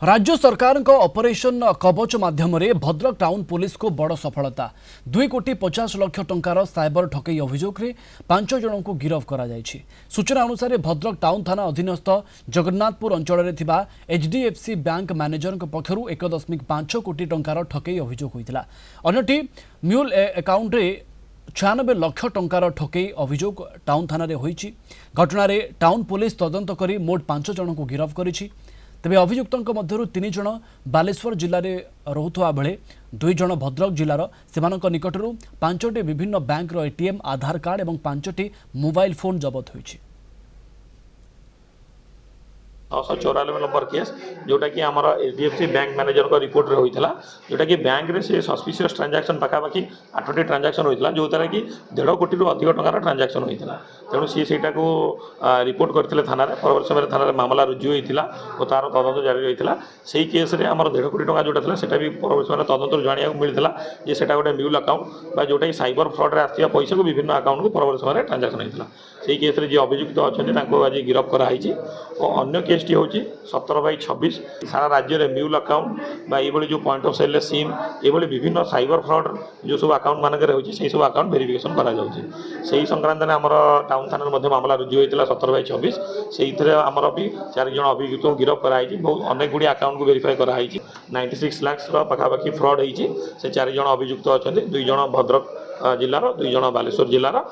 राज्य सरकार ऑपरेशन कवच माध्यम भद्रक टाउन पुलिस को बड़ सफलता 2,50,00,000 टंकार साइबर ठकई अभियोग में 5 जन को गिरफ्त करा जायछि। सूचना अनुसार भद्रक टाउन थाना अधीनस्थ जगन्नाथपुर अंचल एचडीएफसी बैंक मैनेजर पक्षर 1.5 कोटी टंकार ठकई अभियोग होता। अन्यटी म्यूल अकाउंट 96 लाख टंकार ठकई अभियोग टाउन थाना होईछि। घटना टाउन पुलिस तदंत करी मोट 5 जन को गिरफ्त करिछि। तेबे अभियुक्तों मध्यरु 3 जन बालेश्वर जिले में रहुवा बेले 2 जन भद्रक जिलार सेमानक निकटरू 5टी विभिन्न बैंक एटीएम आधार कार्ड और 5टी मोबाइल फोन जबत होईछि। 994 नंबर केस जोटा कि आमर एचडीएफसी बैंक मैनेजर को रिपोर्ट रे होइतला जोटा कि बैंक रे से सस्पिशियस ट्रांजैक्शन पाखापाखि 8टी ट्रांजैक्शन होइतला जो तारा कि 1.5 कोटी रु अधिक टंकार ट्रांजैक्शन होइतला। तेणु सी सेटा को रिपोर्ट करथिले थाना रे परवर्ती समय थाना रे मामला रुजु होइतला और तार तदंत जारी रहितला। सेही केस रे हमर 1.5 कोटी टंका जोटा थिला सेटा भी परवर्ती समय तदंत जानिया मिलथिला जे सेटा गोटे म्यूल अकाउंट बा जोटा कि साइबर फ्रॉड रे आथिया पैसा को विभिन्न अकाउंट को परवर्ती समय ट्रांजैक्शन होइतला। सेही केस रे जे अभियुक्त अछन्ती ताको आज गिरफ्त करा हिची और अन्य केस टी होची 17/26 सारा राज्य में म्यूल अकाउंट ये जो पॉइंट ऑफ सेल सिम ये विभिन्न साइबर फ्रॉड जो सब अकाउंट मानक होती सब अकाउंट वेरिफिकेशन करा संक्रांत में आमर टाउन थाना मामला रुजु होता 17/26 से आमर भी 4 जन अभियुक्त गिरफ्त कराई बहुत अनेक गुड़ी अकाउंट को वेरीफाई कराई 96 लाख पाखापाखि फ्रॉड होती से 4 जन अभियुक्त अच्छा 2 जन भद्रक जिलार 2 जन बालेश्वर जिलार।